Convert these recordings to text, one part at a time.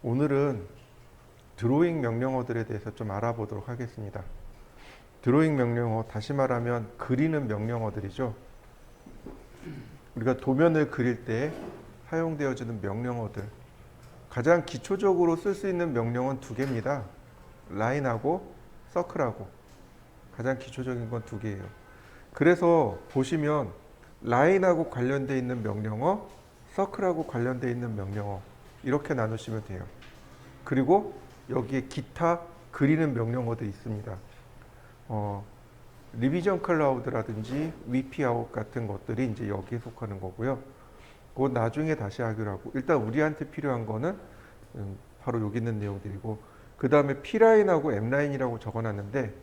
오늘은 드로잉 명령어들에 대해서 좀 알아보도록 하겠습니다. 드로잉 명령어, 다시 말하면 그리는 명령어들이죠. 우리가 도면을 그릴 때 사용되어지는 명령어들, 가장 기초적으로 쓸 수 있는 명령어는 두 개입니다. 라인하고 서클하고. 가장 기초적인 건 두 개예요. 그래서 보시면 라인하고 관련되어 있는 명령어, 서클하고 관련되어 있는 명령어, 이렇게 나누시면 돼요. 그리고 여기에 기타 그리는 명령어도 있습니다. 리비전 클라우드라든지 VP아웃 같은 것들이 이제 여기에 속하는 거고요. 그건 나중에 다시 하기로 하고, 일단 우리한테 필요한 거는 바로 여기 있는 내용들이고, 그 다음에 P라인하고 M라인이라고 적어놨는데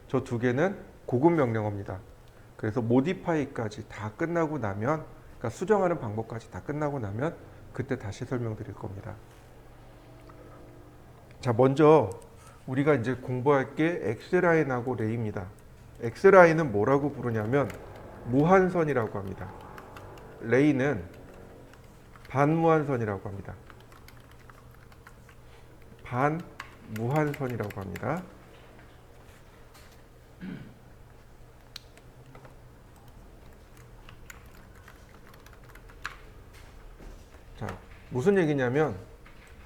저 두 개는 고급 명령어입니다. 그래서 모디파이까지 다 끝나고 나면, 그러니까 수정하는 방법까지 다 끝나고 나면 그때 다시 설명드릴 겁니다. 자, 먼저 우리가 이제 공부할 게 X라인하고 레이입니다. X라인은 뭐라고 부르냐면 무한선이라고 합니다. 레이는 반무한선이라고 합니다. 반무한선이라고 합니다. 자, 무슨 얘기냐면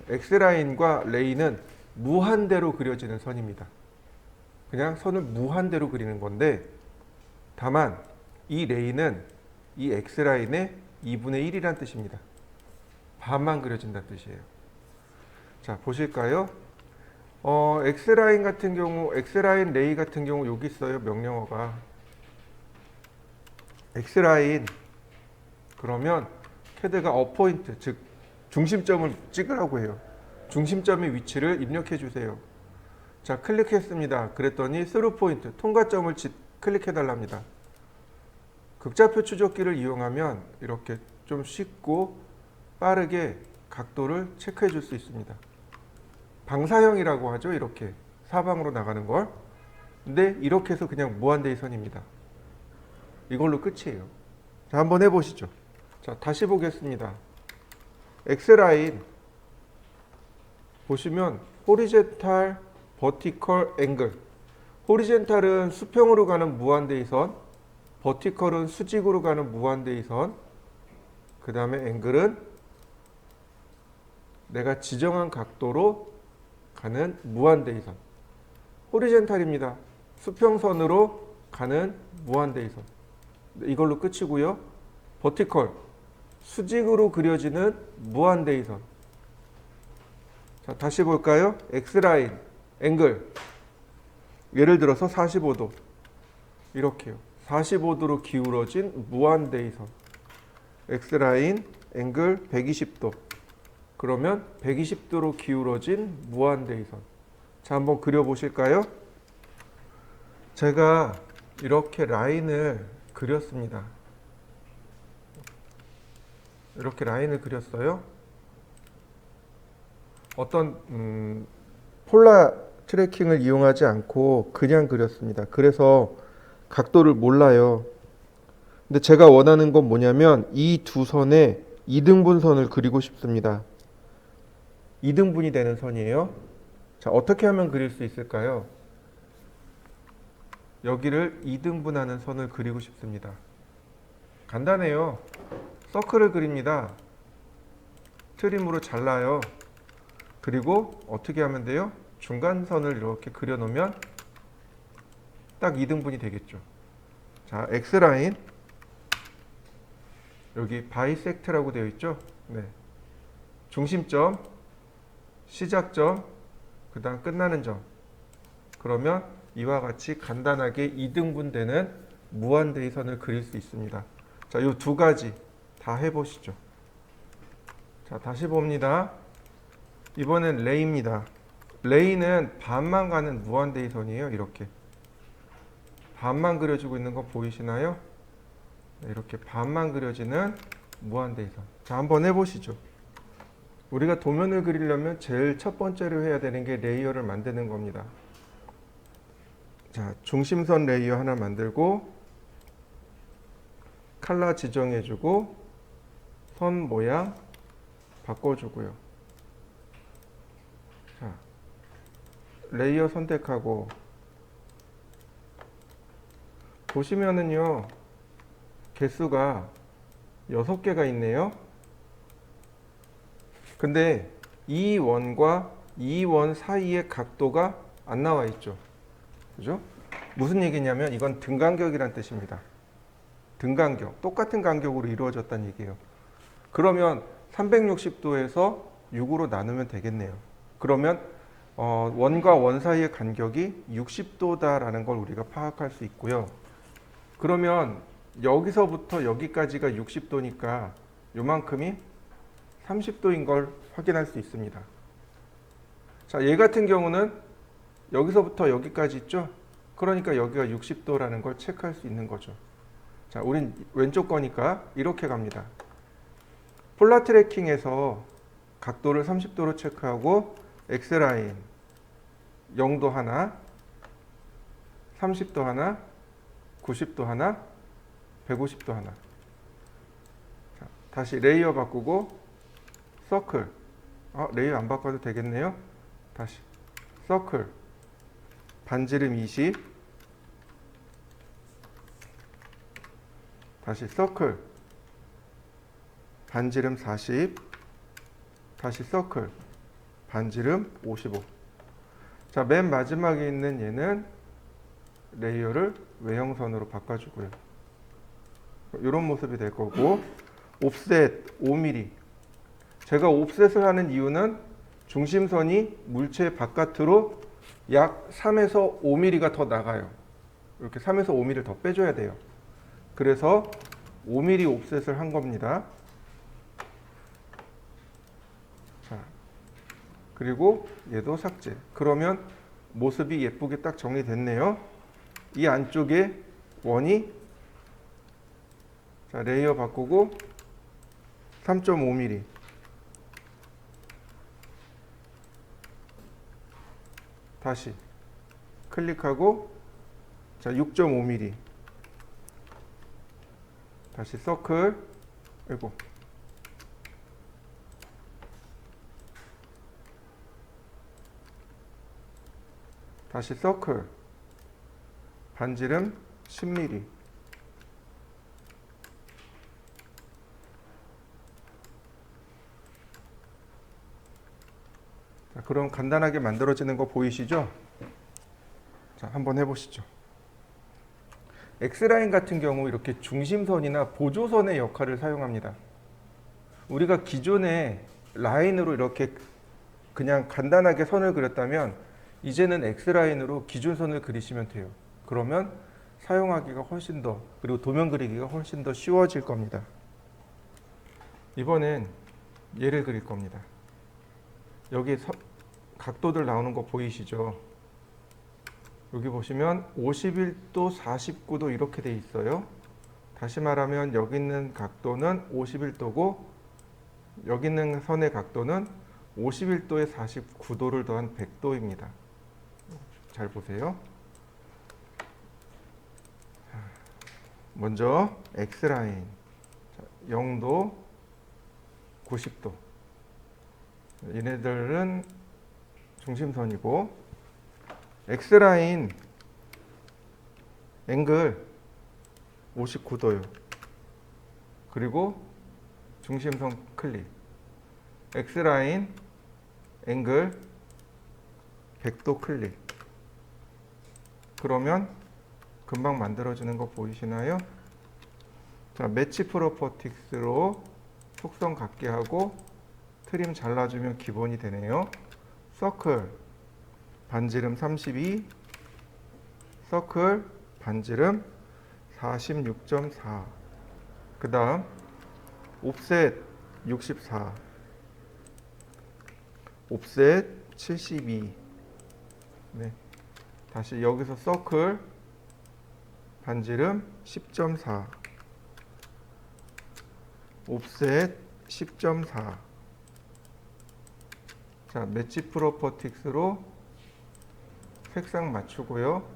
X라인과 레이는 무한대로 그려지는 선입니다. 그냥 선을 무한대로 그리는 건데, 다만 이 레이는 이 X라인의 2분의 1이란 뜻입니다. 반만 그려진다는 뜻이에요. 자, 보실까요? X라인 같은 경우, X라인 레이 같은 경우 여기 있어요. 명령어가 X라인, 그러면 캐드가 어포인트, 즉 중심점을 찍으라고 해요. 중심점의 위치를 입력해 주세요. 자, 클릭했습니다. 그랬더니 스루 포인트, 통과점을 클릭해 달랍니다. 극좌표 추적기를 이용하면 이렇게 좀 쉽고 빠르게 각도를 체크해 줄 수 있습니다. 방사형이라고 하죠. 이렇게 사방으로 나가는 걸. 근데 이렇게 해서 그냥 무한대의 선입니다. 이걸로 끝이에요. 자, 한번 해보시죠. 자, 다시 보겠습니다. X라인 보시면 호리젠탈, 버티컬, 앵글. 호리젠탈은 수평으로 가는 무한대의 선, 버티컬은 수직으로 가는 무한대의 선, 그 다음에 앵글은 내가 지정한 각도로 가는 무한대의 선. 호리젠탈입니다. 수평선으로 가는 무한대의 선. 이걸로 끝이고요. 버티컬, 수직으로 그려지는 무한대의 선. 자, 다시 볼까요? X라인, 앵글. 예를 들어서 45도. 이렇게요. 45도로 기울어진 무한대의 선. X라인, 앵글 120도. 그러면 120도로 기울어진 무한대의 선. 자, 한번 그려보실까요? 제가 이렇게 라인을 그렸습니다. 이렇게 라인을 그렸어요. 어떤 폴라 트래킹을 이용하지 않고 그냥 그렸습니다. 그래서 각도를 몰라요. 근데 제가 원하는 건 뭐냐면 이 두 선에 2등분 선을 그리고 싶습니다. 2등분이 되는 선이에요. 자, 어떻게 하면 그릴 수 있을까요? 여기를 2등분하는 선을 그리고 싶습니다. 간단해요. 서클을 그립니다. 트림으로 잘라요. 그리고 어떻게 하면 돼요? 중간선을 이렇게 그려놓으면 딱 2등분이 되겠죠. 자, X라인, 여기 바이섹트라고 되어 있죠? 네. 중심점, 시작점, 그 다음 끝나는 점. 그러면 이와 같이 간단하게 2등분 되는 무한대의 선을 그릴 수 있습니다. 자, 이 두 가지 다 해보시죠. 자, 다시 봅니다. 이번엔 레이입니다. 레이는 반만 가는 무한대의 선이에요. 이렇게 반만 그려지고 있는 거 보이시나요? 네, 이렇게 반만 그려지는 무한대의 선. 자, 한번 해보시죠. 우리가 도면을 그리려면 제일 첫 번째로 해야 되는 게 레이어를 만드는 겁니다. 자, 중심선 레이어 하나 만들고 컬러 지정해주고 선 모양 바꿔주고요. 자, 레이어 선택하고 보시면은요, 개수가 6개가 있네요. 근데 이 원과 이 원 사이의 각도가 안 나와 있죠. 그죠? 무슨 얘기냐면 이건 등간격이란 뜻입니다. 등간격. 똑같은 간격으로 이루어졌다는 얘기예요. 그러면 360도에서 6으로 나누면 되겠네요. 그러면 원과 원 사이의 간격이 60도다라는 걸 우리가 파악할 수 있고요. 그러면 여기서부터 여기까지가 60도니까 요만큼이 30도인 걸 확인할 수 있습니다. 자, 얘 같은 경우는 여기서부터 여기까지 있죠? 그러니까 여기가 60도라는 걸 체크할 수 있는 거죠. 자, 우린 왼쪽 거니까 이렇게 갑니다. 폴라 트래킹에서 각도를 30도로 체크하고 X라인 0도 하나, 30도 하나, 90도 하나, 150도 하나. 자, 다시 레이어 바꾸고 서클. 레이어 안 바꿔도 되겠네요. 다시 서클. 반지름 20. 다시 서클. 반지름 40. 다시 서클. 반지름 55. 자, 맨 마지막에 있는 얘는 레이어를 외형선으로 바꿔주고요. 이런 모습이 될 거고, 옵셋 5mm. 제가 옵셋을 하는 이유는 중심선이 물체 바깥으로 약 3에서 5mm가 더 나가요. 이렇게 3에서 5mm를 더 빼줘야 돼요. 그래서 5mm 옵셋을 한 겁니다. 자, 그리고 얘도 삭제. 그러면 모습이 예쁘게 딱 정리됐네요. 이 안쪽에 원이, 자, 레이어 바꾸고 3.5mm. 다시 클릭하고, 자, 6.5mm. 다시 서클. 아이고. 다시 서클. 반지름 10mm. 자, 그럼 간단하게 만들어지는 거 보이시죠? 자, 한번 해보시죠. X라인 같은 경우 이렇게 중심선이나 보조선의 역할을 사용합니다. 우리가 기존에 라인으로 이렇게 그냥 간단하게 선을 그렸다면 이제는 X라인으로 기준선을 그리시면 돼요. 그러면 사용하기가 훨씬 더, 그리고 도면 그리기가 훨씬 더 쉬워질 겁니다. 이번엔 얘를 그릴 겁니다. 여기 각도들 나오는 거 보이시죠? 여기 보시면 51도, 49도 이렇게 돼 있어요. 다시 말하면 여기 있는 각도는 51도고 여기 있는 선의 각도는 51도에 49도를 더한 100도입니다. 잘 보세요. 먼저 X라인 0도, 90도. 얘네들은 중심선이고, X라인 앵글 59도요. 그리고 중심선 클릭. X라인 앵글 100도 클릭. 그러면 금방 만들어지는 거 보이시나요? 자, 매치 프로퍼티스로 속성 같게 하고 트림 잘라주면 기본이 되네요. 서클 반지름 32, 서클 반지름 46.4. 그 다음 옵셋 64, 옵셋 72. 네. 다시 여기서 서클 반지름 10.4, 옵셋 10.4. 자, 매치 프로퍼티스로 색상 맞추고요.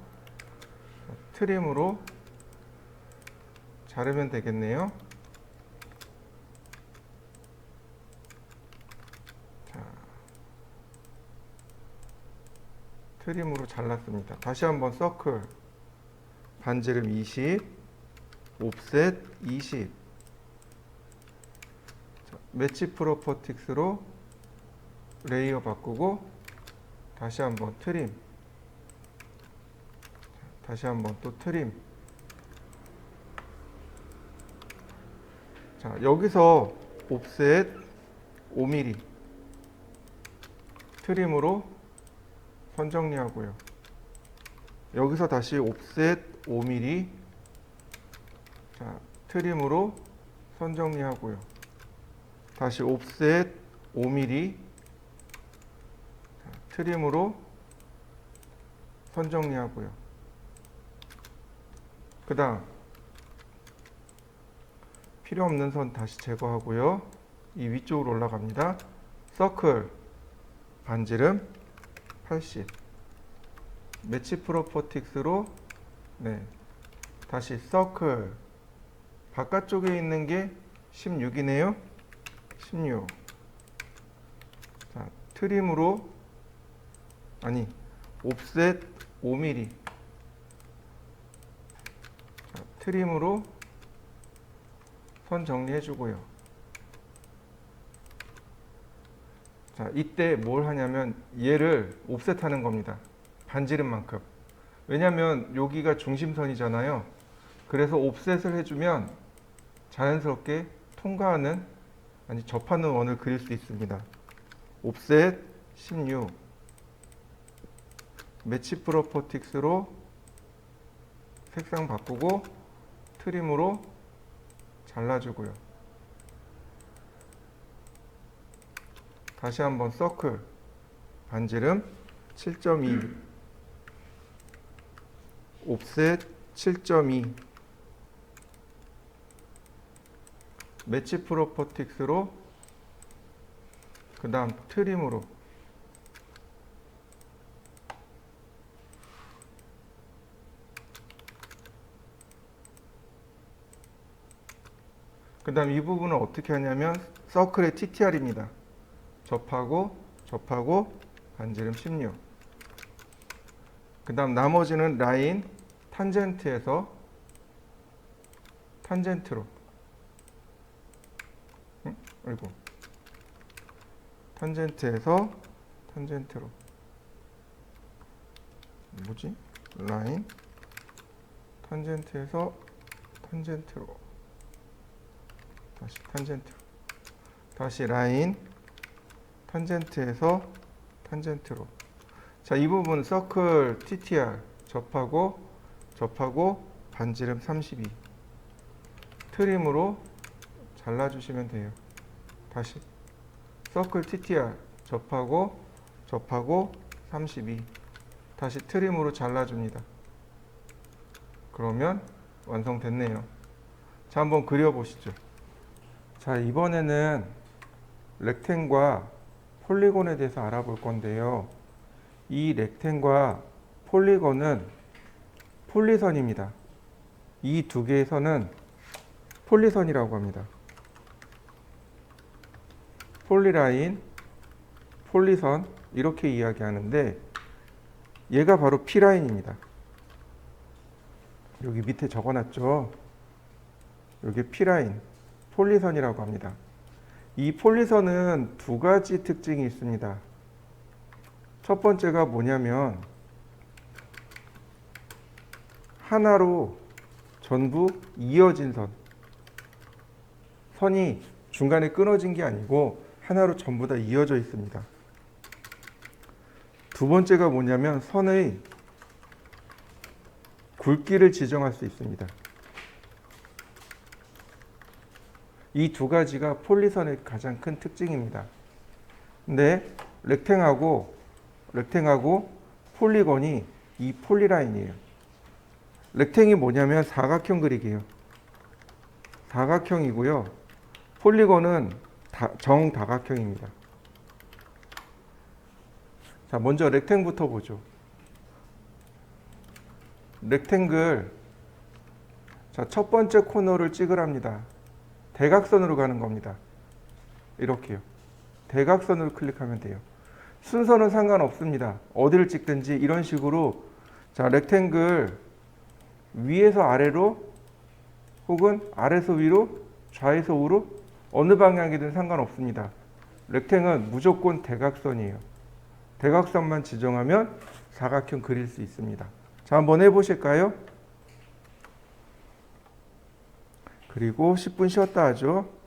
트림으로 자르면 되겠네요. 자, 트림으로 잘랐습니다. 다시 한번 서클, 반지름 20, 옵셋 20. 자, 매치 프로퍼틱스로 레이어 바꾸고 다시 한번 트림. 다시 한번 또 트림. 자, 여기서 옵셋 5mm 트림으로 선 정리하고요. 여기서 다시 옵셋 5mm 자, 트림으로 선 정리하고요. 다시 옵셋 5mm 자, 트림으로 선 정리하고요. 그 다음 필요 없는 선 다시 제거하고요. 이 위쪽으로 올라갑니다. 서클, 반지름 80. 매치 프로퍼틱스로 네, 다시 서클, 바깥쪽에 있는 게 16이네요. 16. 자, 트림으로 아니 옵셋 5mm 자, 트림으로 선 정리해 주고요. 자, 이때 뭘 하냐면 얘를 옵셋하는 겁니다. 반지름만큼. 왜냐면 여기가 중심선이잖아요. 그래서 옵셋을 해주면 자연스럽게 통과하는 아니 접하는 원을 그릴 수 있습니다. 옵셋 16. 매치 프로퍼틱스로 색상 바꾸고 트림으로 잘라주고요. 다시 한번 서클, 반지름 7.2, 옵셋 7.2, 매치 프로퍼틱스로 그 다음 트림으로 그 다음 이 부분은 어떻게 하냐면 서클의 TTR입니다. 접하고 반지름 16. 그 다음 나머지는 라인 탄젠트에서 탄젠트로 그리고 탄젠트에서 탄젠트로 뭐지? 라인 탄젠트에서 탄젠트로 다시 탄젠트로 다시 라인 탄젠트에서 탄젠트로. 자, 이 부분 서클 TTR 접하고 반지름 32 트림으로 잘라주시면 돼요. 다시 서클 TTR 접하고 32 다시 트림으로 잘라줍니다. 그러면 완성됐네요. 자, 한번 그려보시죠. 자, 이번에는 렉텐과 폴리곤에 대해서 알아볼 건데요. 이 렉텐과 폴리곤은 폴리선입니다. 이 두 개의 선은 폴리선이라고 합니다. 폴리라인, 폴리선 이렇게 이야기하는데 얘가 바로 P라인입니다. 여기 밑에 적어놨죠. 여기 P라인, 폴리선이라고 합니다. 이 폴리선은 두 가지 특징이 있습니다. 첫 번째가 뭐냐면 하나로 전부 이어진 선. 선이 중간에 끊어진 게 아니고 하나로 전부 다 이어져 있습니다. 두 번째가 뭐냐면 선의 굵기를 지정할 수 있습니다. 이 두 가지가 폴리선의 가장 큰 특징입니다. 근데 렉탱하고 폴리곤이 이 폴리라인이에요. 렉탱이 뭐냐면 사각형 그리기예요. 사각형이고요. 폴리곤은 정다각형입니다. 자, 먼저 렉탱부터 보죠. 렉탱글. 자, 첫 번째 코너를 찍으랍니다. 대각선으로 가는 겁니다. 이렇게요. 대각선으로 클릭하면 돼요. 순서는 상관없습니다. 어디를 찍든지 이런 식으로 자, 렉탱글 위에서 아래로 혹은 아래에서 위로 좌에서 우로 어느 방향이든 상관없습니다. 렉탱은 무조건 대각선이에요. 대각선만 지정하면 사각형 그릴 수 있습니다. 자, 한번 해보실까요? 그리고 10분 쉬었다 하죠.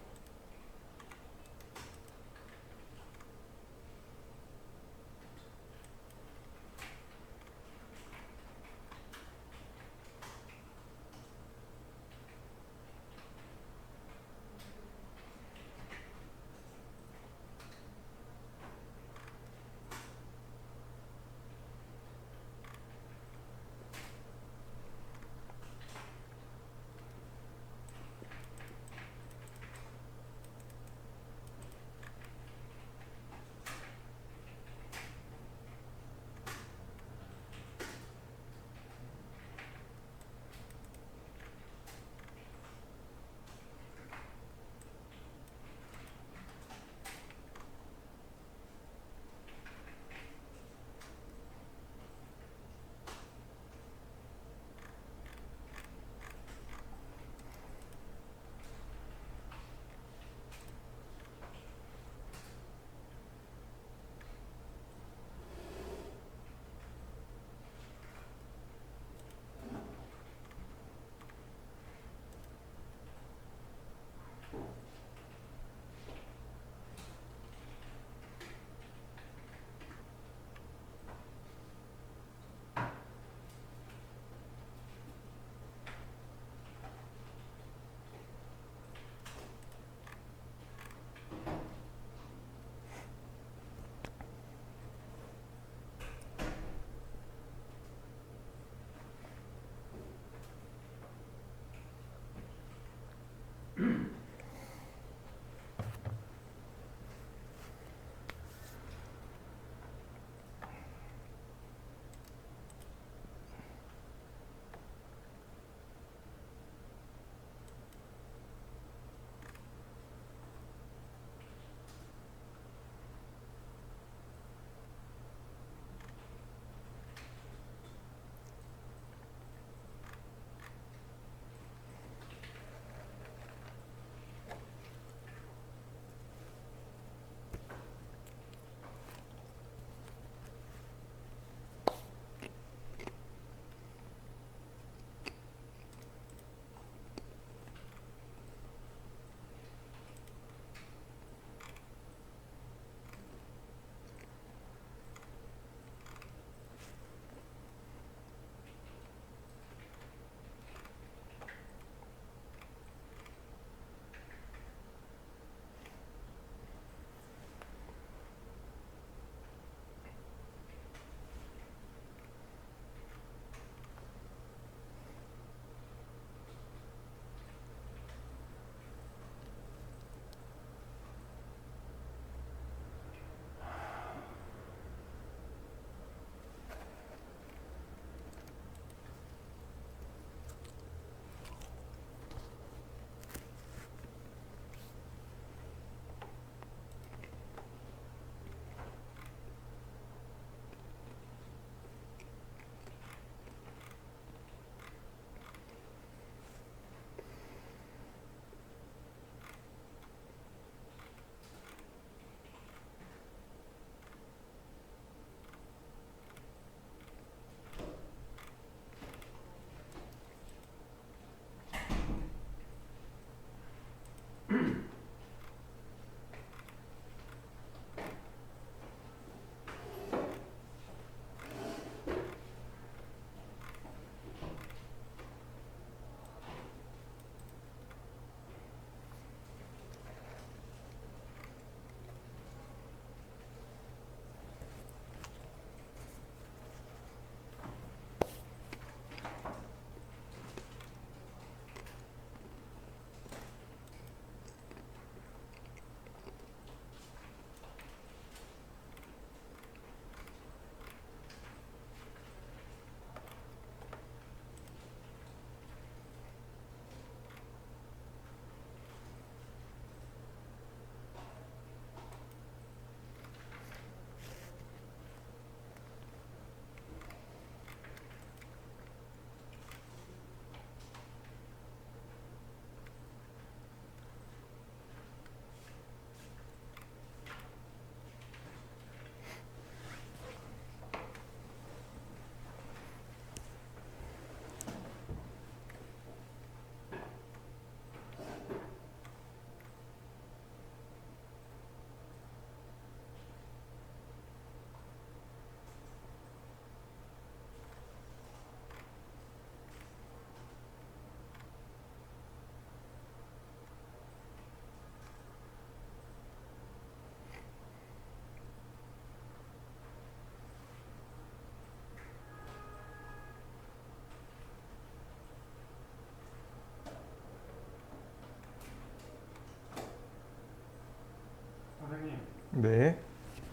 네.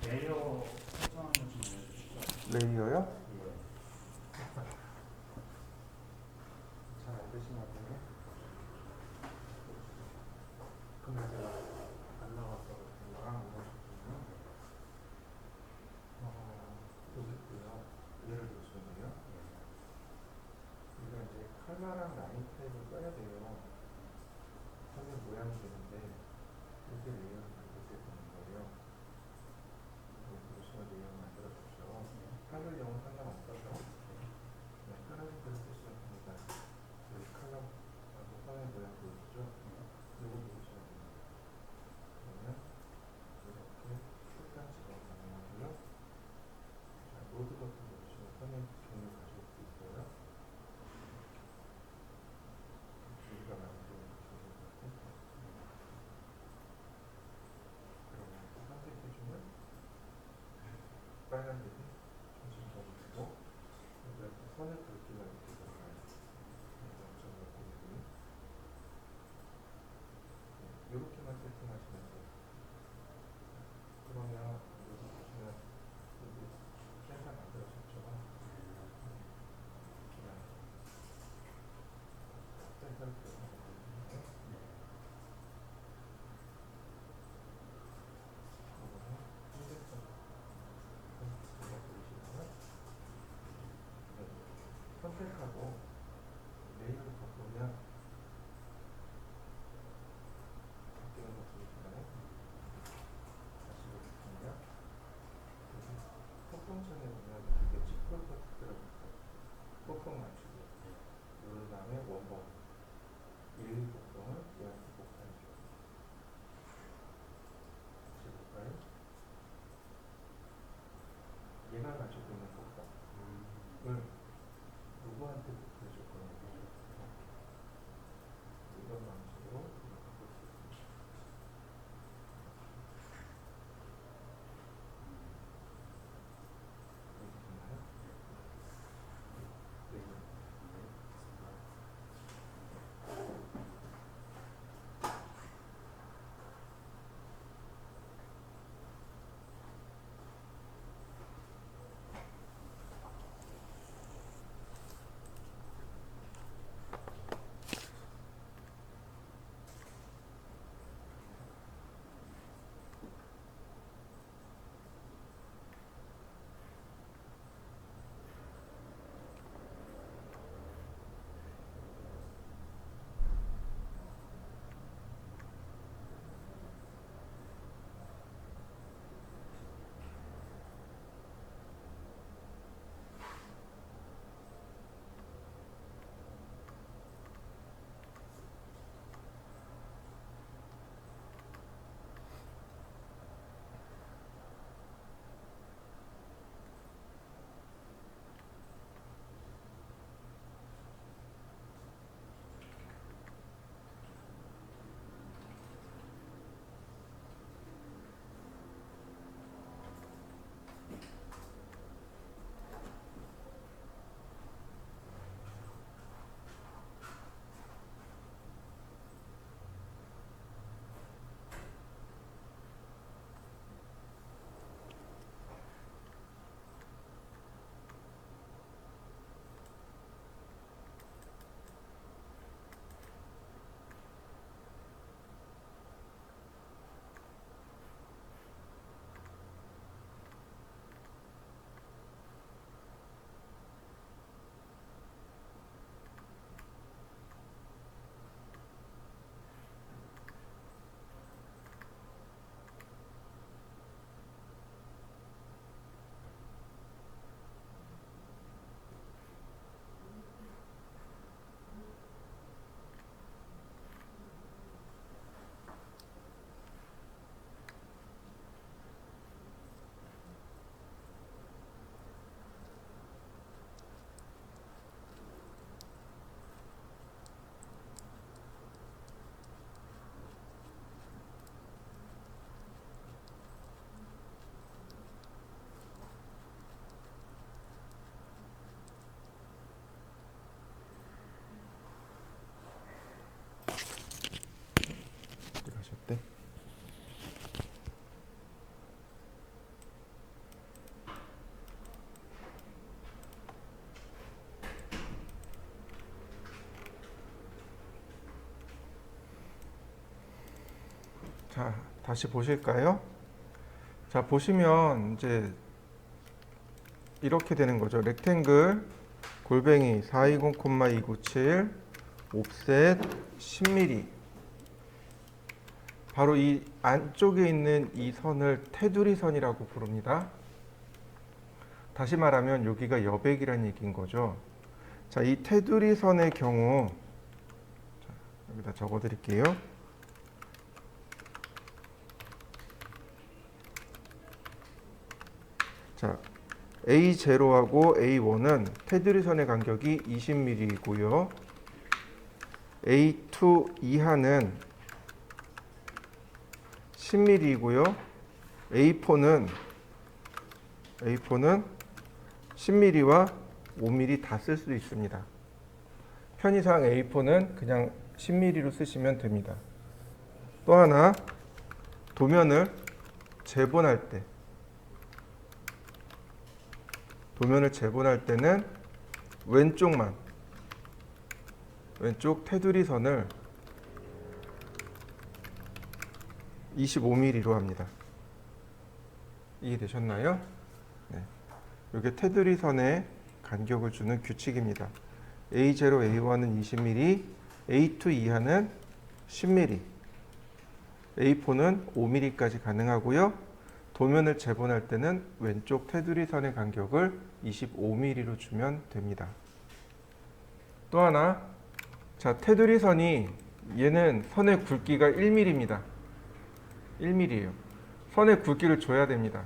레이어 설정하는 거좀 알려주시죠? 레이어요? 예. 잘 안 되시나 보네. 그날 제가 안 나왔어가지고 물어봤거든요. 여기 있고요. 예를 들어서요. 우리가 이제 칼라랑 라인 타입을 써야 돼요. 화면 모양이 되는데 이렇게 레이어를 만들어야 되는 거예요. 여기 보시면 레이어 만들어 주십시오. 칼라용은 상관없어서 그냥 편하신 대로 쓰시면 됩니다. 여기 칼라 화면 모양 보이시죠? 이거 보시면 됩니다. 그러면 이렇게 색상 지금 가능하고요. 자, 로드 버튼 누르시면 화면 종류 가져올 수 있어요. 우리가 만든 종류 버튼. 그러면 선택해주면 빨간색이 중심점이 되고 여기가 선을 긋기가 이렇게 들어가요. 0.5mm. 이렇게만 세팅하시면 돼요. 그러면 여기 보시면 여기 센터 만들어졌죠. 그냥 센터를 들어가면 되거든요. 그러면 현재점 이거 보시면 선택하고 레이어를 바꾸면 바뀌는 거 보이시나요? 다시 보겠습니다. 여기 폭풍창에 보면 이게 찌푸르고 특별하고 있어요. 폭풍 맞추기. 누른 다음에 원본 1, 폭풍을 얘한테 복사해줘요. 다시 볼까요? 얘가 가지고 있는 폭풍을 누구한테 복사해줄 거냐고. 이런 방식으로 이렇게 바꿀 수 있습니다. 보이시나요? 네. 자, 다시 보실까요? 자, 보시면 이제 이렇게 되는 거죠. 렉탱글 골뱅이 420,297 옵셋 10mm. 바로 이 안쪽에 있는 이 선을 테두리 선이라고 부릅니다. 다시 말하면 여기가 여백이라는 얘기인 거죠. 자, 이 테두리 선의 경우, 자, 여기다 적어 드릴게요. 자, A0하고 A1은 테두리 선의 간격이 20mm이고요. A2 이하는 10mm이고요. A4는 10mm와 5mm 다 쓸 수 있습니다. 편의상 A4는 그냥 10mm로 쓰시면 됩니다. 또 하나, 도면을 재본할 때는 왼쪽 테두리 선을 25mm로 합니다. 이해되셨나요? 네. 이게 테두리 선의 간격을 주는 규칙입니다. A0, A1은 20mm, A2 이하는 10mm, A4는 5mm까지 가능하고요. 도면을 재본할 때는 왼쪽 테두리 선의 간격을 25mm로 주면 됩니다. 또 하나, 자, 테두리 선이 얘는 선의 굵기가 1mm입니다. 1mm예요. 선의 굵기를 줘야 됩니다.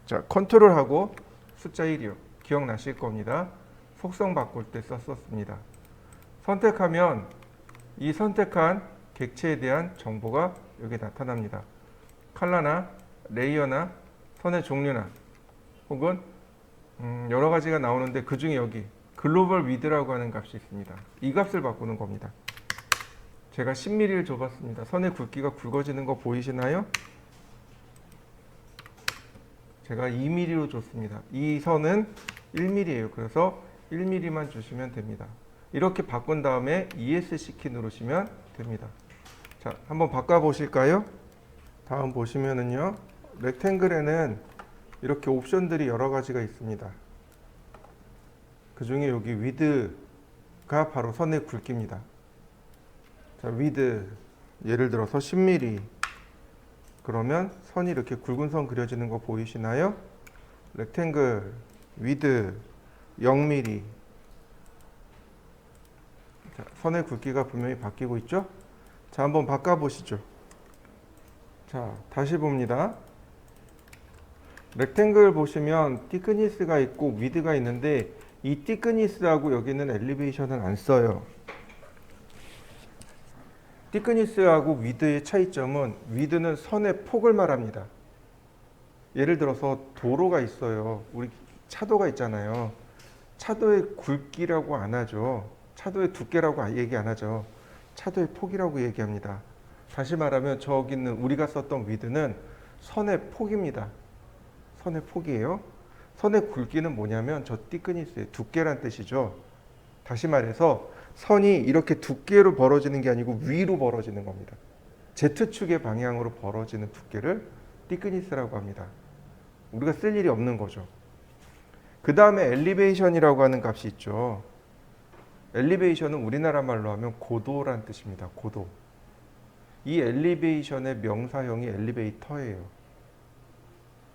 자, 컨트롤하고 숫자 1이요. 기억나실 겁니다. 속성 바꿀 때 썼었습니다. 선택하면 이 선택한 객체에 대한 정보가 여기 나타납니다. 컬러나 레이어나 선의 종류나 혹은 여러 가지가 나오는데 그 중에 여기 글로벌 위드라고 하는 값이 있습니다. 이 값을 바꾸는 겁니다. 제가 10mm를 줘봤습니다. 선의 굵기가 굵어지는 거 보이시나요? 제가 2mm로 줬습니다. 이 선은 1mm예요. 그래서 1mm만 주시면 됩니다. 이렇게 바꾼 다음에 ESC 키 누르시면 됩니다. 자, 한번 바꿔 보실까요? 다음 보시면은요, 렉탱글에는 이렇게 옵션들이 여러 가지가 있습니다. 그 중에 여기 위드가 바로 선의 굵기입니다. 자, 위드 예를 들어서 10mm. 그러면 선이 이렇게 굵은 선 그려지는 거 보이시나요? 렉탱글 위드 0mm. 자, 선의 굵기가 분명히 바뀌고 있죠? 자, 한번 바꿔 보시죠. 자, 다시 봅니다. 렉탱글 보시면 티크니스가 있고 위드가 있는데 이 티크니스하고 여기는 엘리베이션은 안 써요. 티크니스하고 위드의 차이점은 위드는 선의 폭을 말합니다. 예를 들어서 도로가 있어요. 우리 차도가 있잖아요. 차도의 굵기라고 안 하죠. 차도의 두께라고 얘기 안 하죠. 차도의 폭이라고 얘기합니다. 다시 말하면 저기는 우리가 썼던 위드는 선의 폭입니다. 선의 폭이에요. 선의 굵기는 뭐냐면 저 티크니스의 두께란 뜻이죠. 다시 말해서 선이 이렇게 두께로 벌어지는 게 아니고 위로 벌어지는 겁니다. Z축의 방향으로 벌어지는 두께를 티크니스라고 합니다. 우리가 쓸 일이 없는 거죠. 그 다음에 엘리베이션이라고 하는 값이 있죠. 엘리베이션은 우리나라 말로 하면 고도란 뜻입니다. 고도. 이 엘리베이션의 명사형이 엘리베이터예요.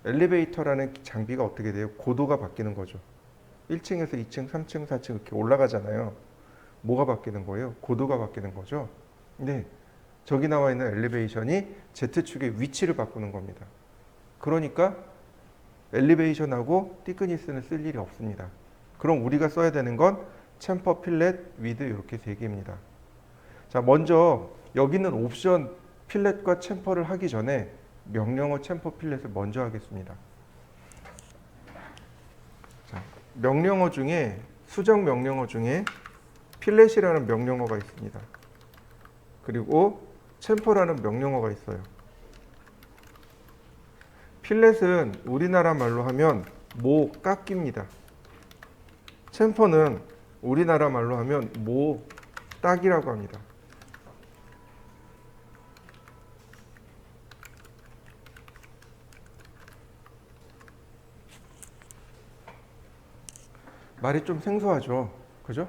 엘리베이터라는 장비가 어떻게 돼요? 고도가 바뀌는 거죠. 1층에서 2층, 3층, 4층 이렇게 올라가잖아요. 뭐가 바뀌는 거예요? 고도가 바뀌는 거죠. 네, 저기 나와 있는 엘리베이션이 Z축의 위치를 바꾸는 겁니다. 그러니까 엘리베이션하고 티크니스는 쓸 일이 없습니다. 그럼 우리가 써야 되는 건 챔퍼, 필렛, 위드 이렇게 세 개입니다. 자, 먼저 여기는 옵션 필렛과 챔퍼를 하기 전에 명령어 챔퍼 필렛을 먼저 하겠습니다. 자, 명령어 중에 수정 명령어 중에 필렛이라는 명령어가 있습니다. 그리고 챔퍼라는 명령어가 있어요. 필렛은 우리나라 말로 하면 모 깎기입니다. 챔퍼는 우리나라 말로 하면 모 따기라고 합니다. 말이 좀 생소하죠. 그죠?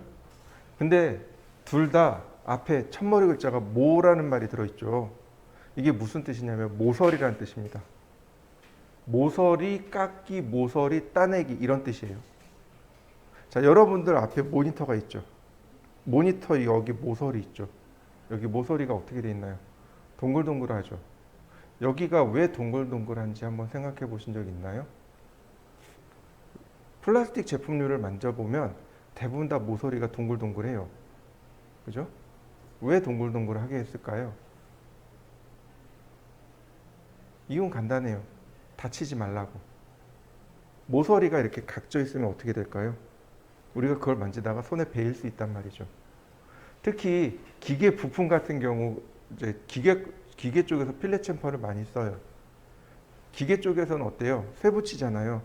근데 둘 다 앞에 첫머리 글자가 모라는 말이 들어있죠. 이게 무슨 뜻이냐면 모서리라는 뜻입니다. 모서리, 깎기, 모서리, 따내기 이런 뜻이에요. 자, 여러분들 앞에 모니터가 있죠. 모니터 여기 모서리 있죠. 여기 모서리가 어떻게 돼 있나요? 동글동글하죠. 여기가 왜 동글동글한지 한번 생각해 보신 적 있나요? 플라스틱 제품류를 만져보면 대부분 다 모서리가 동글동글해요. 그죠? 왜 동글동글하게 했을까요? 이유는 간단해요. 다치지 말라고. 모서리가 이렇게 각져 있으면 어떻게 될까요? 우리가 그걸 만지다가 손에 베일 수 있단 말이죠. 특히 기계 부품 같은 경우 이제 기계 쪽에서 필렛 챔퍼를 많이 써요. 기계 쪽에서는 어때요? 쇠붙이잖아요.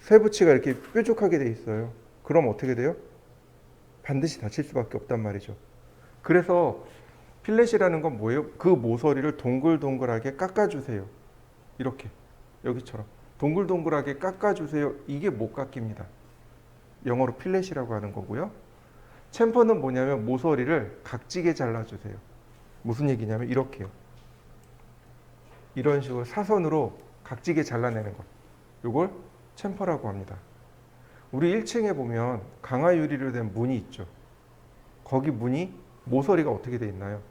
쇠붙이가 이렇게 뾰족하게 돼 있어요. 그럼 어떻게 돼요? 반드시 다칠 수밖에 없단 말이죠. 그래서 필렛이라는 건 뭐예요? 그 모서리를 동글동글하게 깎아주세요. 이렇게 여기처럼 동글동글하게 깎아주세요. 이게 못 깎입니다. 영어로 필렛이라고 하는 거고요. 챔퍼는 뭐냐면 모서리를 각지게 잘라주세요. 무슨 얘기냐면 이렇게요. 이런 식으로 사선으로 각지게 잘라내는 것. 이걸 챔퍼라고 합니다. 우리 1층에 보면 강화 유리로 된 문이 있죠. 거기 문이 모서리가 어떻게 돼 있나요?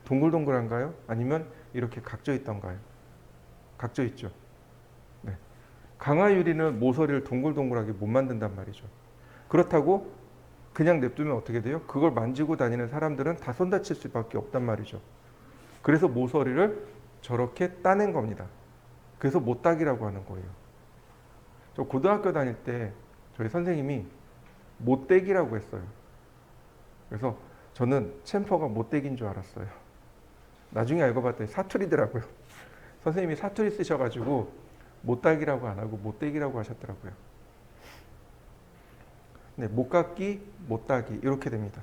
동글동글한가요? 아니면 이렇게 각져 있던가요? 각져 있죠. 네. 강화 유리는 모서리를 동글동글하게 못 만든단 말이죠. 그렇다고 그냥 냅두면 어떻게 돼요? 그걸 만지고 다니는 사람들은 다 손 다칠 수밖에 없단 말이죠. 그래서 모서리를 저렇게 따낸 겁니다. 그래서 못따기라고 하는 거예요. 저 고등학교 다닐 때 저희 선생님이 못떼기라고 했어요. 그래서 저는 챔퍼가 못떼기인 줄 알았어요. 나중에 알고 봤더니 사투리더라고요. 선생님이 사투리 쓰셔가지고 못따기라고 안 하고 못떼기라고 하셨더라고요. 네, 못깎기, 못따기 이렇게 됩니다.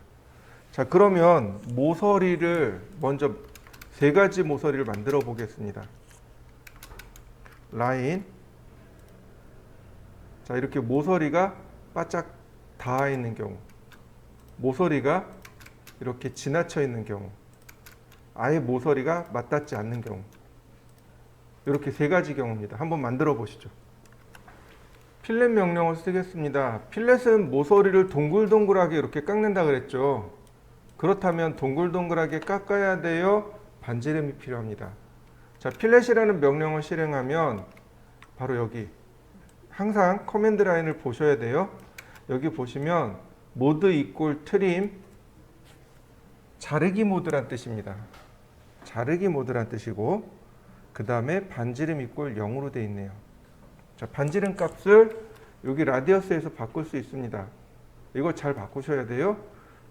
자, 그러면 모서리를 먼저 세 가지 모서리를 만들어 보겠습니다. 라인. 자, 이렇게 모서리가 바짝 닿아 있는 경우, 모서리가 이렇게 지나쳐 있는 경우, 아예 모서리가 맞닿지 않는 경우, 이렇게 세 가지 경우입니다. 한번 만들어 보시죠. 필렛 명령을 쓰겠습니다. 필렛은 모서리를 동글동글하게 이렇게 깎는다 그랬죠. 그렇다면 동글동글하게 깎아야 돼요? 반지름이 필요합니다. 자, 필렛이라는 명령을 실행하면 바로 여기 항상 커맨드 라인을 보셔야 돼요. 여기 보시면 모드 이퀄 트림 자르기 모드란 뜻입니다. 자르기 모드란 뜻이고 그 다음에 반지름 이퀄 0으로 되어 있네요. 자, 반지름 값을 여기 라디어스에서 바꿀 수 있습니다. 이거 잘 바꾸셔야 돼요.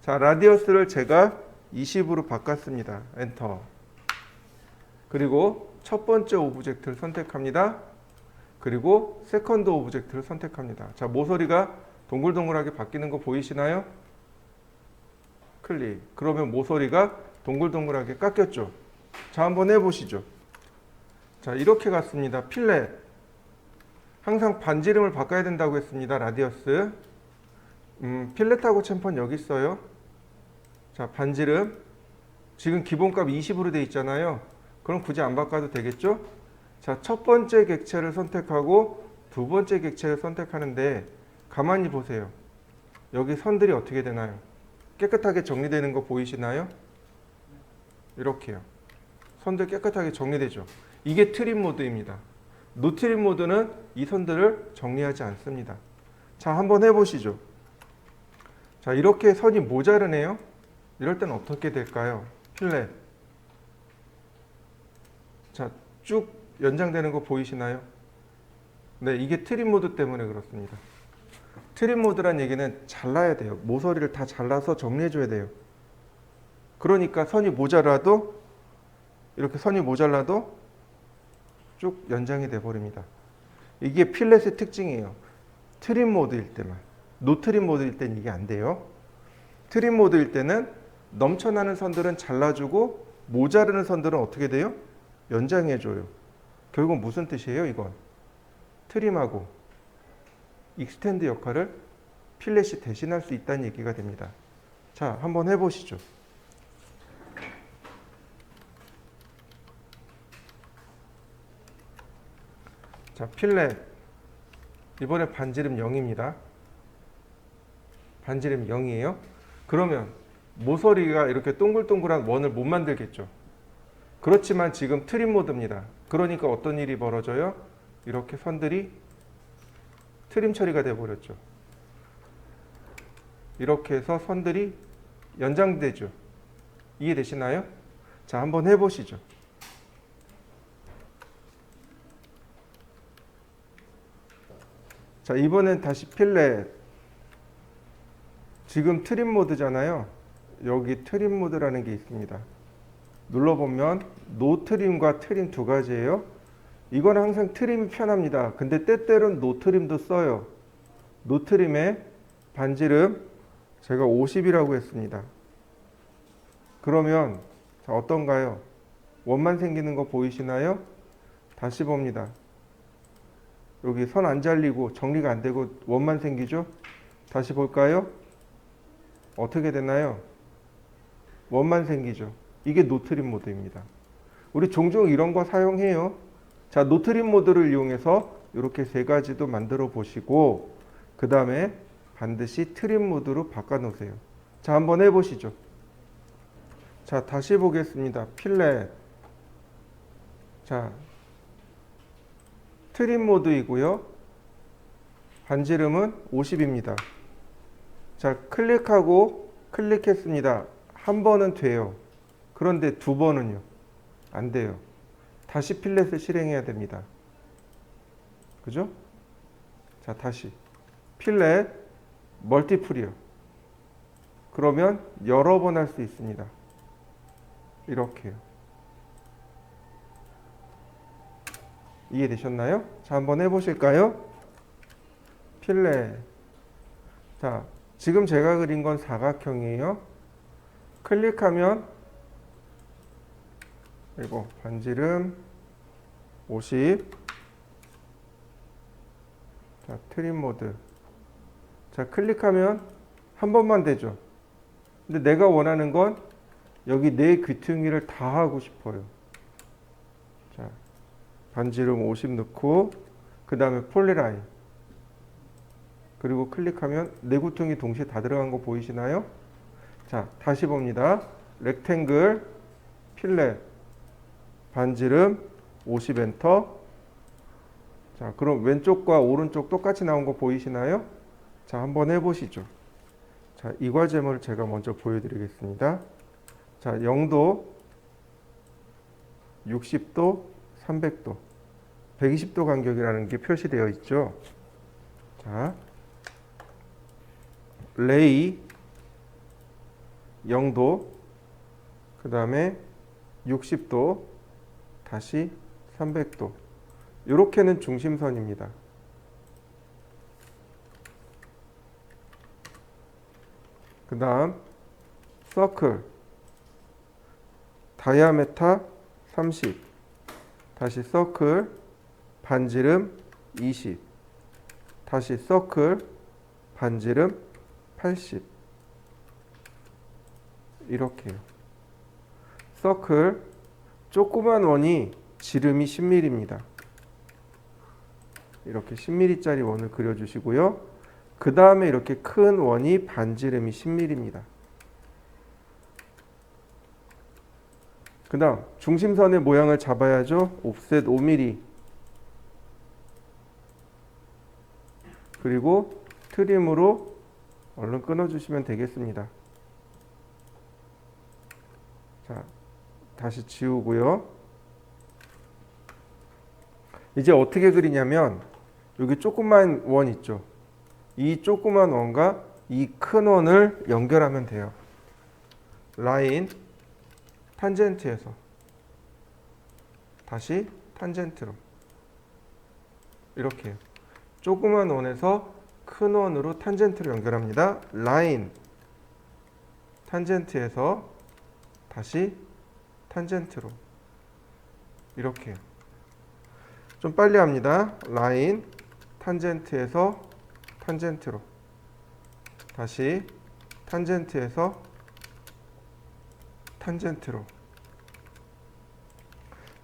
자, 라디어스를 제가 20으로 바꿨습니다. 엔터. 그리고 첫 번째 오브젝트를 선택합니다. 그리고 세컨드 오브젝트를 선택합니다. 자, 모서리가 동글동글하게 바뀌는 거 보이시나요? 클릭. 그러면 모서리가 동글동글하게 깎였죠. 자, 한번 해보시죠. 자, 이렇게 갔습니다. 필렛. 항상 반지름을 바꿔야 된다고 했습니다. 라디어스. 필렛하고 챔퍼는 여기 있어요. 자, 반지름. 지금 기본값 20으로 돼 있잖아요. 그럼 굳이 안 바꿔도 되겠죠? 자, 첫 번째 객체를 선택하고 두 번째 객체를 선택하는데 가만히 보세요. 여기 선들이 어떻게 되나요? 깨끗하게 정리되는 거 보이시나요? 이렇게요. 선들 깨끗하게 정리되죠. 이게 트림 모드입니다. 노트림 모드는 이 선들을 정리하지 않습니다. 자, 한번 해보시죠. 자, 이렇게 선이 모자르네요. 이럴 때는 어떻게 될까요? 필렛. 자, 쭉 연장되는 거 보이시나요? 네, 이게 트림 모드 때문에 그렇습니다. 트림 모드란 얘기는 잘라야 돼요. 모서리를 다 잘라서 정리해줘야 돼요. 그러니까 선이 모자라도 이렇게 선이 모자라도 쭉 연장이 돼 버립니다. 이게 필렛의 특징이에요. 트림 모드일 때만. 노트림 모드일 때는 이게 안 돼요. 트림 모드일 때는 넘쳐나는 선들은 잘라주고 모자르는 선들은 어떻게 돼요? 연장해줘요. 결국 무슨 뜻이에요? 이건 트림하고 익스텐드 역할을 필렛이 대신할 수 있다는 얘기가 됩니다. 자, 한번 해보시죠. 자, 필렛 이번에 반지름 0입니다. 반지름 0이에요. 그러면 모서리가 이렇게 동글동글한 원을 못 만들겠죠. 그렇지만 지금 트림 모드입니다. 그러니까 어떤 일이 벌어져요? 이렇게 선들이 트림 처리가 되어 버렸죠. 이렇게 해서 선들이 연장되죠. 이해되시나요? 자, 한번 해보시죠. 자, 이번엔 다시 필렛. 지금 트림 모드잖아요. 여기 트림 모드라는 게 있습니다. 눌러보면 노 트림과 트림 두 가지예요. 이건 항상 트림이 편합니다. 근데 때때로는 노 트림도 써요. 노 트림의 반지름 제가 50이라고 했습니다. 그러면 자, 어떤가요? 원만 생기는 거 보이시나요? 다시 봅니다. 여기 선 안 잘리고 정리가 안 되고 원만 생기죠? 다시 볼까요? 어떻게 되나요? 원만 생기죠. 이게 노트림 모드입니다. 우리 종종 이런 거 사용해요. 자, 노트림 모드를 이용해서 이렇게 세 가지도 만들어 보시고 그 다음에 반드시 트림 모드로 바꿔 놓으세요. 자, 한번 해보시죠. 자, 다시 보겠습니다. 필렛. 자, 트림 모드이고요. 반지름은 50입니다. 자, 클릭하고 클릭했습니다. 한 번은 돼요. 그런데 두 번은요? 안 돼요. 다시 필렛을 실행해야 됩니다. 그죠? 자, 다시 필렛 멀티플이요. 그러면 여러 번 할 수 있습니다. 이렇게요. 이해되셨나요? 자, 한번 해보실까요? 필렛. 자, 지금 제가 그린 건 사각형이에요. 클릭하면 그리고 반지름 50. 자, 트림 모드. 자, 클릭하면 한 번만 되죠. 근데 내가 원하는 건 여기 네 귀퉁이를 다 하고 싶어요. 자, 반지름 50 넣고 그 다음에 폴리라인. 그리고 클릭하면 네 구퉁이 동시에 다 들어간 거 보이시나요? 자, 다시 봅니다. 렉탱글, 필렛, 반지름, 50 엔터. 자, 그럼 왼쪽과 오른쪽 똑같이 나온 거 보이시나요? 자, 한번 해보시죠. 자, 이 과제물을 제가 먼저 보여드리겠습니다. 자, 0도, 60도, 300도, 120도 간격이라는 게 표시되어 있죠. 자, 레이 0도, 그 다음에 60도, 다시 300도. 이렇게는 중심선입니다. 그 다음 서클, 다이아메타 30, 다시 서클, 반지름 20, 다시 서클, 반지름 80. 이렇게요. 서클, 조그만 원이 지름이 10mm입니다. 이렇게 10mm짜리 원을 그려주시고요. 그 다음에 이렇게 큰 원이 반지름이 10mm입니다. 그 다음 중심선의 모양을 잡아야죠. 옵셋 5mm. 그리고 트림으로 얼른 끊어주시면 되겠습니다. 자, 다시 지우고요. 이제 어떻게 그리냐면 여기 조그만 원 있죠. 이 조그만 원과 이 큰 원을 연결하면 돼요. 라인, 탄젠트에서 다시 탄젠트로 이렇게요. 조그만 원에서 큰 원으로 탄젠트를 연결합니다. 라인, 탄젠트에서 다시 탄젠트로 이렇게요. 좀 빨리 합니다. 라인, 탄젠트에서 탄젠트로. 다시 탄젠트에서 탄젠트로.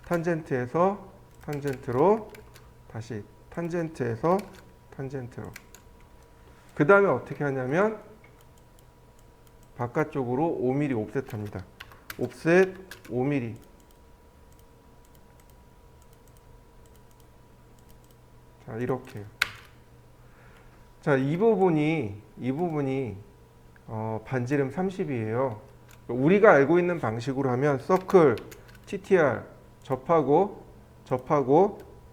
탄젠트에서 탄젠트로. 다시 탄젠트에서 탄젠트로. 그 다음에 어떻게 하냐면 바깥쪽으로 5mm 옵셋합니다. 옵셋 5mm. 자, 이렇게요. 자, 이 부분이 반지름 30이에요. 우리가 알고 있는 방식으로 하면 서클 TTR 접하고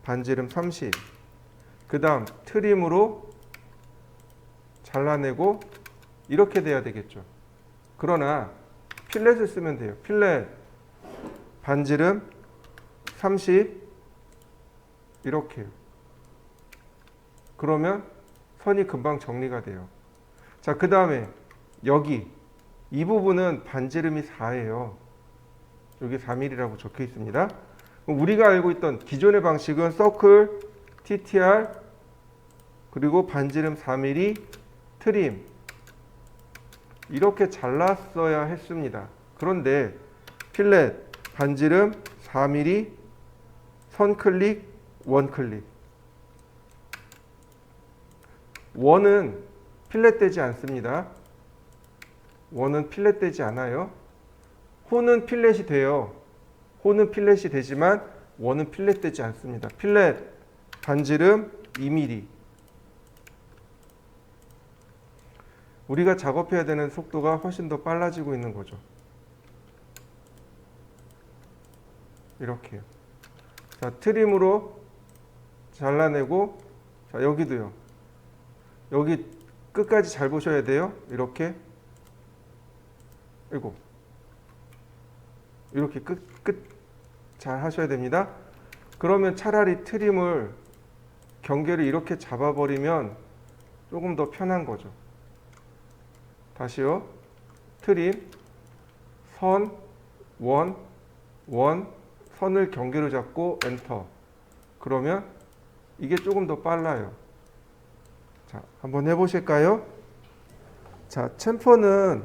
반지름 30. 그 다음 트림으로 잘라내고 이렇게 돼야 되겠죠. 그러나 필렛을 쓰면 돼요. 필렛 반지름 30 이렇게요. 그러면 선이 금방 정리가 돼요. 자, 그 다음에 여기 이 부분은 반지름이 4예요. 여기 4mm라고 적혀 있습니다. 우리가 알고 있던 기존의 방식은 서클 TTR 그리고 반지름 4mm 트림 이렇게 잘랐어야 했습니다. 그런데 필렛 반지름 4mm 선클릭 원클릭. 원은 필렛 되지 않습니다. 원은 필렛 되지 않아요. 호는 필렛이 돼요. 호는 필렛이 되지만 원은 필렛 되지 않습니다. 필렛 반지름 2mm. 우리가 작업해야 되는 속도가 훨씬 더 빨라지고 있는 거죠. 이렇게요. 자, 트림으로 잘라내고, 자, 여기도요. 여기 끝까지 잘 보셔야 돼요. 이렇게. 이렇게 끝 잘 하셔야 됩니다. 그러면 차라리 트림을 경계를 이렇게 잡아버리면 조금 더 편한 거죠. 다시요. 트림, 선, 원, 선을 경계로 잡고 엔터. 그러면 이게 조금 더 빨라요. 자, 한번 해보실까요? 자, 챔퍼는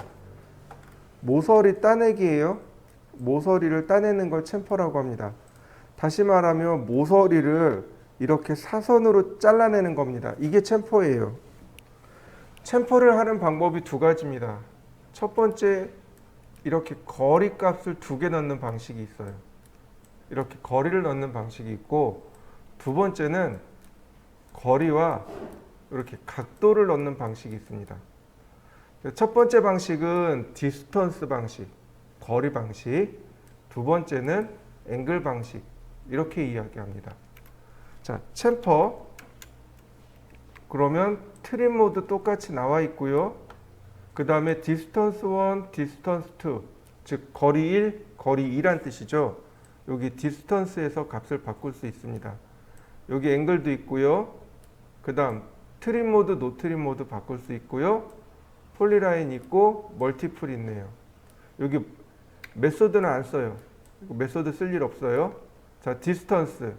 모서리 따내기예요. 모서리를 따내는 걸 챔퍼라고 합니다. 다시 말하면 모서리를 이렇게 사선으로 잘라내는 겁니다. 이게 챔퍼예요. 챔퍼를 하는 방법이 두 가지입니다. 첫 번째, 이렇게 거리 값을 2개 넣는 방식이 있어요. 이렇게 거리를 넣는 방식이 있고, 두 번째는 거리와 이렇게 각도를 넣는 방식이 있습니다. 첫 번째 방식은 디스턴스 방식, 거리 방식. 두 번째는 앵글 방식. 이렇게 이야기합니다. 자, 챔퍼. 그러면 트림 모드 똑같이 나와 있고요. 그 다음에 디스턴스 1, 디스턴스 2, 즉 거리 1, 거리 2란 뜻이죠. 여기 디스턴스에서 값을 바꿀 수 있습니다. 여기 앵글도 있고요. 그 다음 트림 모드, 노 트림 모드 바꿀 수 있고요. 폴리라인 있고 멀티플 있네요. 여기 메소드는 안 써요. 메소드 쓸 일 없어요. 자, 디스턴스.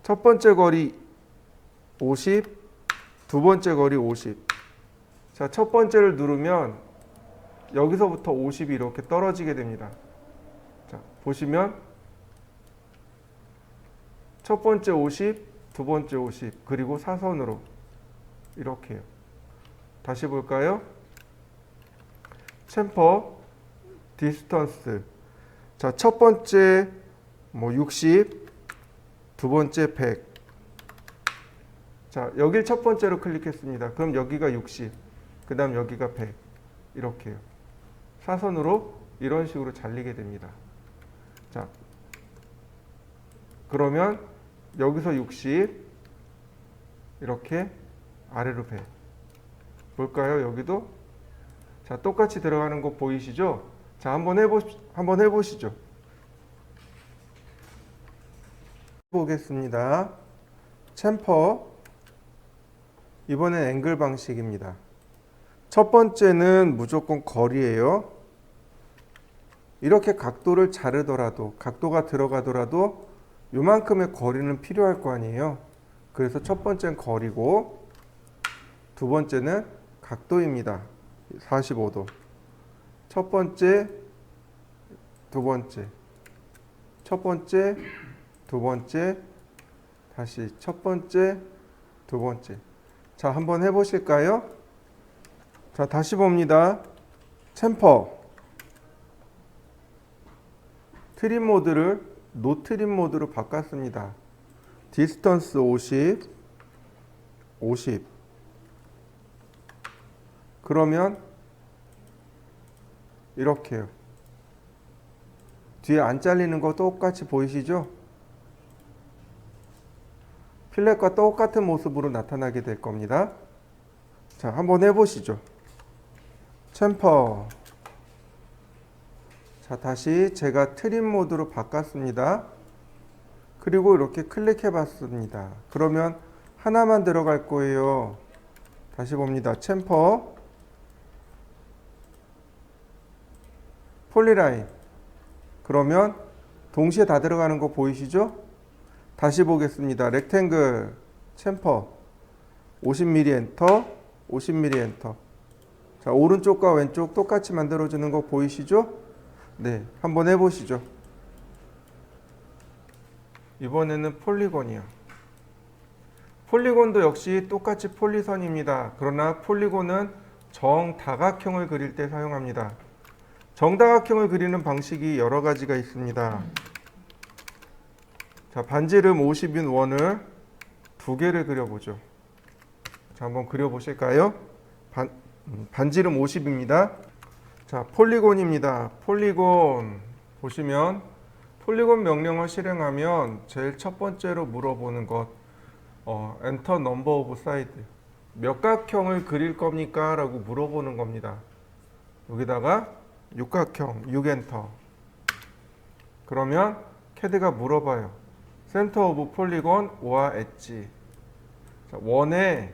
첫 번째 거리 50, 두 번째 거리 50. 자, 첫 번째를 누르면 여기서부터 50이 이렇게 떨어지게 됩니다. 자, 보시면 첫 번째 50, 두 번째 50, 그리고 사선으로 이렇게요. 다시 볼까요? 챔퍼, 디스턴스. 자, 첫 번째 60, 두 번째 100. 자, 여길 첫 번째로 클릭했습니다. 그럼 여기가 60, 그 다음 여기가 100. 이렇게요. 사선으로 이런 식으로 잘리게 됩니다. 자, 그러면 여기서 60, 이렇게 아래로 100. 볼까요? 여기도? 자, 똑같이 들어가는 거 보이시죠? 자, 한번 해보시죠. 보겠습니다. 챔퍼. 이번엔 앵글 방식입니다. 첫 번째는 무조건 거리예요. 이렇게 각도를 자르더라도, 각도가 들어가더라도 요만큼의 거리는 필요할 거 아니에요. 그래서 첫 번째는 거리고, 두 번째는 각도입니다. 45도. 첫 번째, 두 번째, 첫 번째, 두 번째, 다시 첫 번째, 두 번째. 자, 한번 해보실까요? 자, 다시 봅니다. 챔퍼. 트림 모드를 노 트림 모드로 바꿨습니다. 디스턴스 50, 50. 그러면 이렇게요. 뒤에 안 잘리는 거 똑같이 보이시죠? 필렛과 똑같은 모습으로 나타나게 될 겁니다. 자, 한번 해보시죠. 챔퍼. 자, 다시 제가 트림 모드로 바꿨습니다. 그리고 이렇게 클릭해 봤습니다. 그러면 하나만 들어갈 거예요. 다시 봅니다. 챔퍼. 폴리라인. 그러면 동시에 다 들어가는 거 보이시죠? 다시 보겠습니다. 렉탱글. 챔퍼. 50mm 엔터. 50mm 엔터. 자, 오른쪽과 왼쪽 똑같이 만들어주는 거 보이시죠? 네, 한번 해보시죠. 이번에는 폴리곤이요. 폴리곤도 역시 똑같이 폴리선입니다. 그러나 폴리곤은 정다각형을 그릴 때 사용합니다. 정다각형을 그리는 방식이 여러 가지가 있습니다. 자, 반지름 50인 원을 두 개를 그려보죠. 자, 한번 그려보실까요? 반지름 50입니다. 자, 폴리곤입니다. 폴리곤 보시면 폴리곤 명령을 실행하면 제일 첫 번째로 물어보는 것 엔터 넘버 오브 사이드 몇 각형을 그릴 겁니까? 라고 물어보는 겁니다. 여기다가 육각형 6엔터. 그러면 CAD가 물어봐요. 센터 오브 폴리곤 오아 엣지. 원의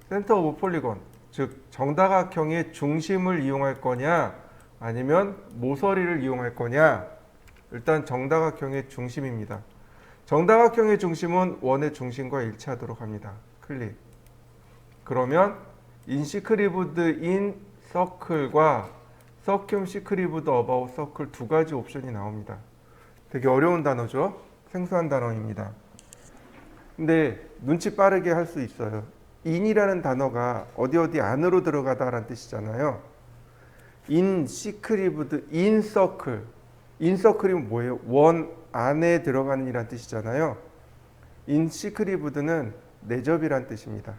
센터 오브 폴리곤, 즉 정다각형의 중심을 이용할 거냐 아니면 모서리를 이용할 거냐. 일단 정다각형의 중심입니다. 정다각형의 중심은 원의 중심과 일치하도록 합니다. 클릭. 그러면 인시크리브드 인 서클과 서큐움 시크리브드 어바웃 서클 두 가지 옵션이 나옵니다. 되게 어려운 단어죠. 생소한 단어입니다. 근데 눈치 빠르게 할 수 있어요. 인이라는 단어가 어디 안으로 들어가다라는 뜻이잖아요. 인 시크리브드 인 서클. 인 서클이면 뭐예요? 원 안에 들어가는 이란 뜻이잖아요. 인 시크리브드는 내접이란 뜻입니다.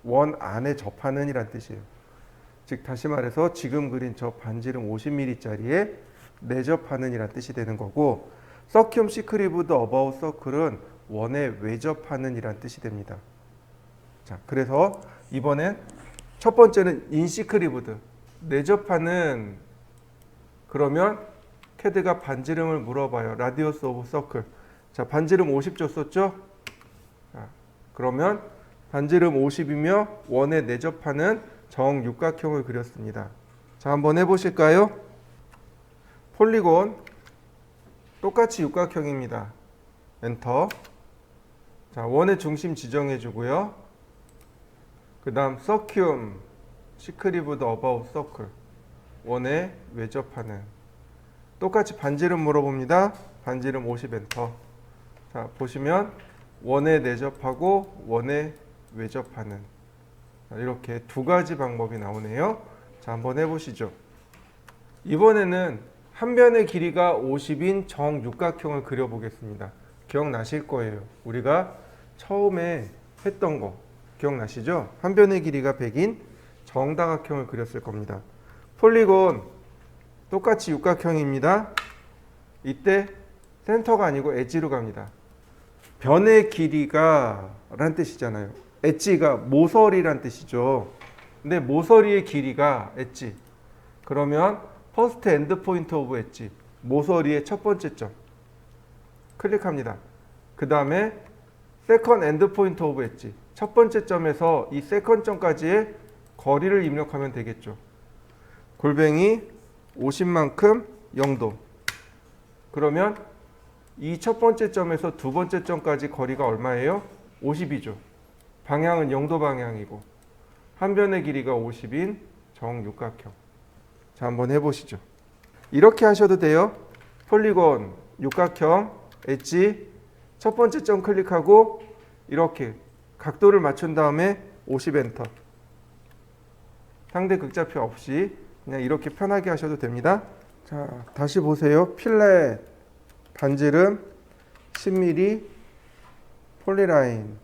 원 안에 접하는 이란 뜻이에요. 즉 다시 말해서 지금 그린 저 반지름 50mm짜리에 내접하는 이란 뜻이 되는 거고, 서큐움 시크리브드 어바웃 서클은 원에 외접하는 이란 뜻이 됩니다. 자, 그래서 이번엔 첫 번째는 인시크리브드 내접하는. 그러면 CAD가 반지름을 물어봐요. 라디어스 오브 서클. 자, 반지름 50 줬었죠? 자, 그러면 반지름 50이며 원에 내접하는 정육각형을 그렸습니다. 자, 한번 해보실까요? 폴리곤 똑같이 육각형입니다. 엔터. 자, 원의 중심 지정해 주고요. 그 다음 서큐움 시크리브드 어바웃 서클 원에 외접하는. 똑같이 반지름 물어봅니다. 반지름 50 엔터. 자, 보시면 원에 내접하고 원에 외접하는. 자, 이렇게 두 가지 방법이 나오네요. 자, 한번 해보시죠. 이번에는 한 변의 길이가 50인 정육각형을 그려보겠습니다. 기억나실 거예요. 우리가 처음에 했던 거 기억나시죠? 한 변의 길이가 100인 정다각형을 그렸을 겁니다. 폴리곤 똑같이 육각형입니다. 이때 센터가 아니고 엣지로 갑니다. 변의 길이가 란 뜻이잖아요. 엣지가 모서리란 뜻이죠. 근데 모서리의 길이가 엣지. 그러면 퍼스트 엔드 포인트 오브 엣지, 모서리의 첫 번째 점 클릭합니다. 그 다음에 세컨 엔드 포인트 오브 엣지, 첫 번째 점에서 이 세컨 점까지의 거리를 입력하면 되겠죠. 골뱅이 50만큼 0도. 그러면 이 첫 번째 점에서 두 번째 점까지 거리가 얼마예요? 50이죠. 방향은 0도 방향이고. 한 변의 길이가 50인 정육각형. 자, 한번 해보시죠. 이렇게 하셔도 돼요. 폴리곤 육각형 엣지 첫 번째 점 클릭하고 이렇게 각도를 맞춘 다음에 50 엔터. 상대 극좌표 없이 그냥 이렇게 편하게 하셔도 됩니다. 자, 다시 보세요. 필렛 반지름 10mm 폴리라인.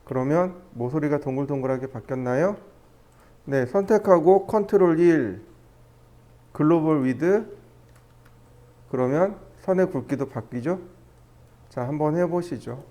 그러면 모서리가 동글동글하게 바뀌었나요? 네, 선택하고 컨트롤 1 글로벌 위드. 그러면 선의 굵기도 바뀌죠. 자, 한번 해보시죠.